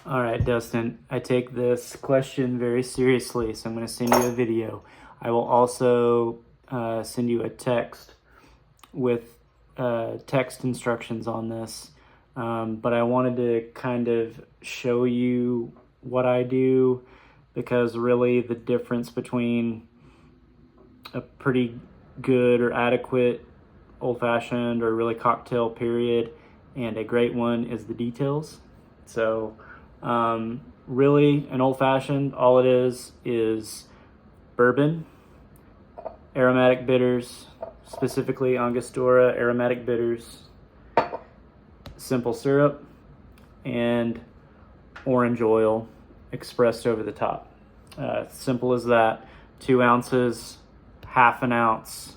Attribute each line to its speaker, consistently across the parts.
Speaker 1: All right, Dustin, I take this question very seriously, so I'm going to send you a video. I will also send you a text with text instructions on this. But I wanted to kind of show you what I do, because really the difference between a pretty good or adequate old-fashioned or really cocktail period and a great one is the details. So really, an old-fashioned, all it is bourbon, aromatic bitters, specifically Angostura aromatic bitters, simple syrup, and orange oil expressed over the top. Simple as that. 2 ounces, half an ounce,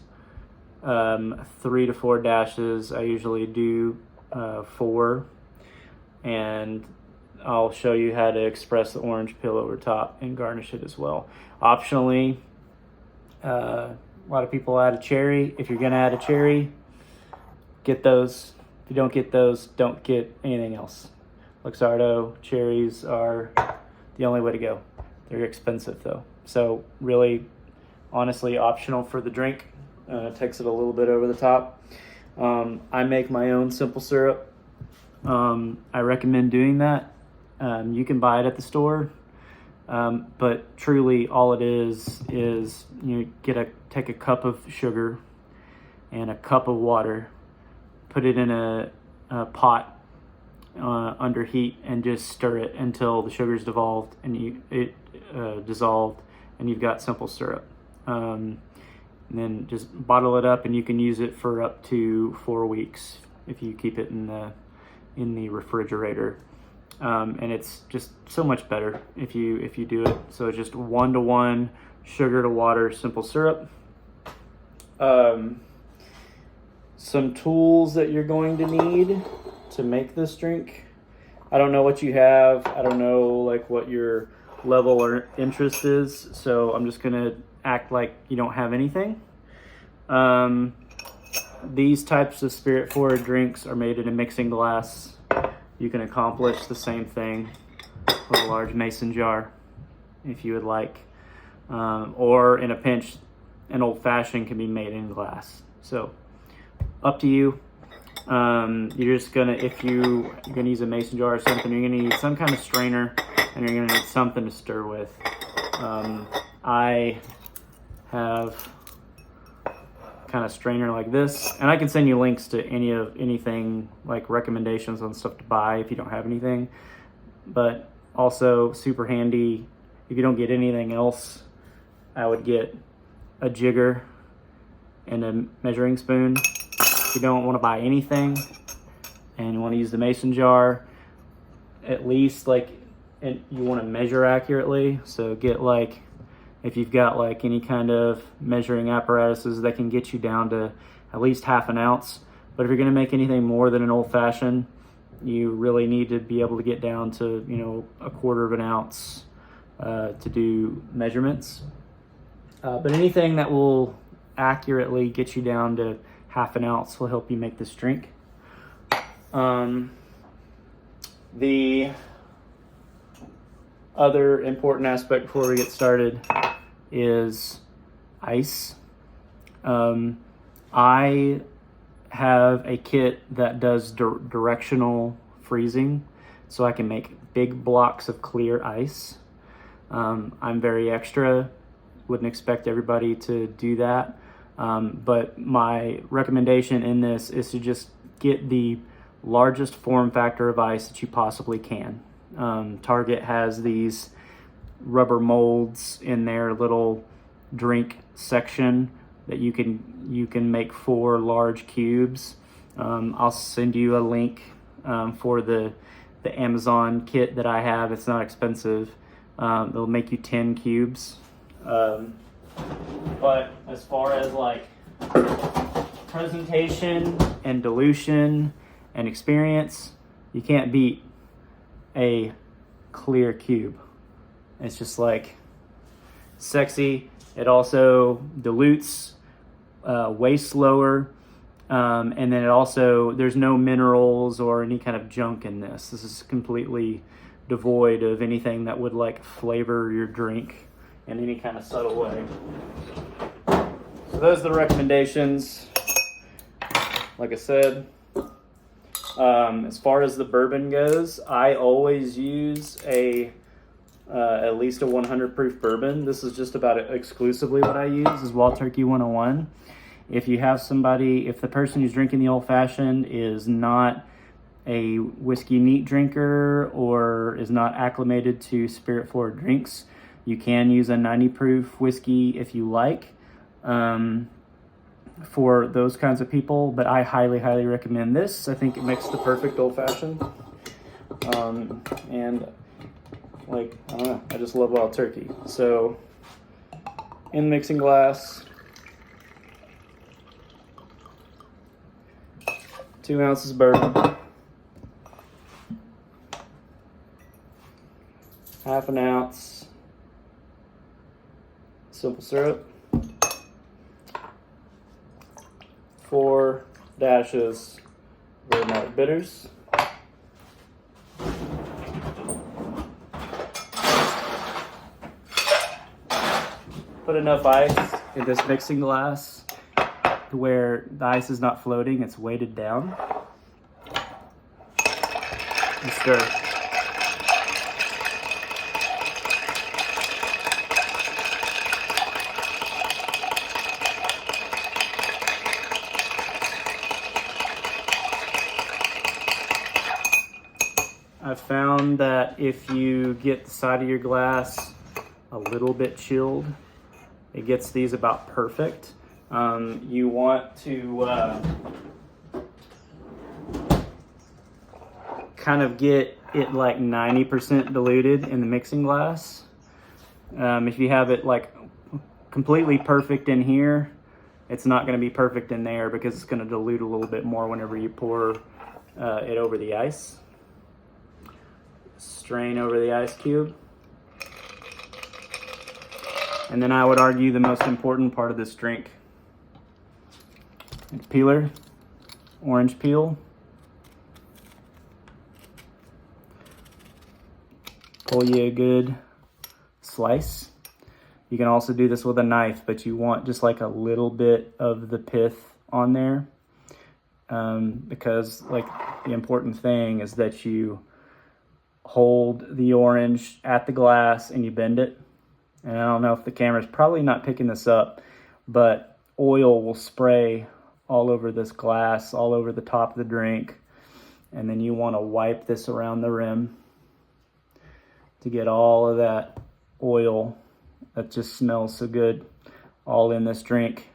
Speaker 1: 3 to 4 dashes. I usually do 4, and I'll show you how to express the orange peel over top and garnish it as well. Optionally, a lot of people add a cherry. If you're going to add a cherry, get those. If you don't get those, don't get anything else. Luxardo cherries are the only way to go. They're expensive though. So really, honestly, optional for the drink. Takes it a little bit over the top. I make my own simple syrup. I recommend doing that. You can buy it at the store, but truly all it is you take a cup of sugar and a cup of water, put it in a pot under heat, and just stir it until the sugar's dissolved and dissolved, and you've got simple syrup. And then just bottle it up, and you can use it for up to 4 weeks if you keep it in the refrigerator. And it's just so much better if you do it. So it's just 1-to-1 sugar to water simple syrup. Some tools that you're going to need to make this drink. I don't know what you have. I don't know like what your level or interest is. So I'm just gonna act like you don't have anything. These types of spirit forward drinks are made in a mixing glass. You can accomplish the same thing with a large mason jar if you would like. Or in a pinch, an old fashioned can be made in glass. So up to you. You're just gonna, if you're gonna use a mason jar or something, you're gonna need some kind of strainer, and you're gonna need something to stir with. I have kind of strainer like this, and I can send you links to anything like recommendations on stuff to buy if you don't have anything. But also super handy if you don't get anything else, I would get a jigger and a measuring spoon. If you don't want to buy anything and you want to use the mason jar, at least and you want to measure accurately, so get if you've got any kind of measuring apparatuses that can get you down to at least half an ounce. But if you're going to make anything more than an old fashioned, you really need to be able to get down to a quarter of an ounce to do measurements. But anything that will accurately get you down to half an ounce will help you make this drink. The other important aspect before we get started is ice. I have a kit that does directional freezing, so I can make big blocks of clear ice. I'm very extra, wouldn't expect everybody to do that. But my recommendation in this is to just get the largest form factor of ice that you possibly can. Target has these rubber molds in their little drink section that you can make 4 large cubes. I'll send you a link for the Amazon kit that I have. It's not expensive. It'll make you 10 cubes. But as far as presentation and dilution and experience, you can't beat a clear cube. It's just sexy. It also dilutes way slower, and then it also, there's no minerals or any kind of junk in this. This is completely devoid of anything that would like flavor your drink in any kind of subtle way. So those are the recommendations. Like I said, as far as the bourbon goes, I always use at least a 100 proof bourbon. This is just about exclusively what I use is Wild Turkey 101. If you have somebody, if the person who's drinking the old fashioned is not a whiskey neat drinker or is not acclimated to spirit forward drinks, you can use a 90 proof whiskey if you like, for those kinds of people, but I highly recommend this. I think it makes the perfect old fashioned. And like, I don't know, I just love Wild Turkey. So in the mixing glass, 2 ounces of bourbon, half an ounce simple syrup, 4 dashes of aromatic bitters, put enough ice in this mixing glass to where the ice is not floating, it's weighted down, and stir. I've found that if you get the side of your glass a little bit chilled, it gets these about perfect. You want to kind of get it like 90% diluted in the mixing glass. If you have it like completely perfect in here, it's not going to be perfect in there because it's going to dilute a little bit more whenever you pour it over the ice. Strain over the ice cube. And then I would argue the most important part of this drink. Peeler, orange peel. Pull you a good slice. You can also do this with a knife, but you want just like a little bit of the pith on there. Because like the important thing is that you hold the orange at the glass and you bend it. And I don't know if the camera's probably not picking this up, but oil will spray all over this glass, all over the top of the drink. And then you want to wipe this around the rim to get all of that oil that just smells so good all in this drink.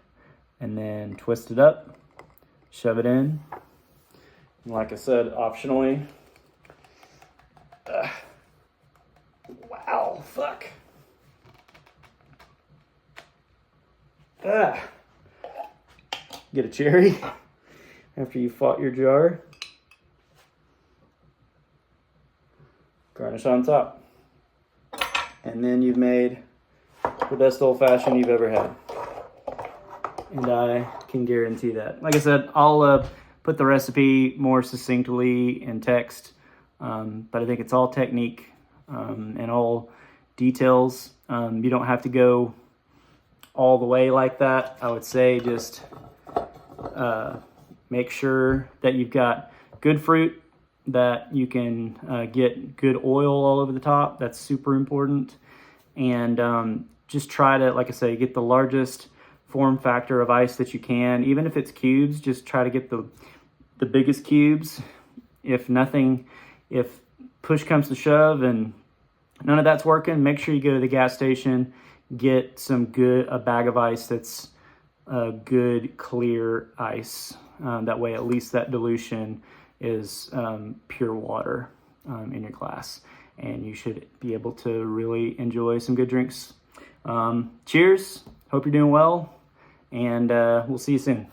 Speaker 1: And then twist it up, shove it in. And like I said, optionally, wow, fuck. Get a cherry after you fought your jar. Garnish on top. And then you've made the best old fashioned you've ever had. And I can guarantee that. Like I said, I'll put the recipe more succinctly in text. But I think it's all technique and all details. You don't have to go all the way like that. I would say just make sure that you've got good fruit, that you can get good oil all over the top. That's super important. And just try to, like I say, get the largest form factor of ice that you can. Even if it's cubes, just try to get the biggest cubes. If push comes to shove and none of that's working, make sure you go to the gas station, get a bag of ice that's good, clear ice. That way, at least that dilution is pure water in your glass. And you should be able to really enjoy some good drinks. Cheers. Hope you're doing well. And we'll see you soon.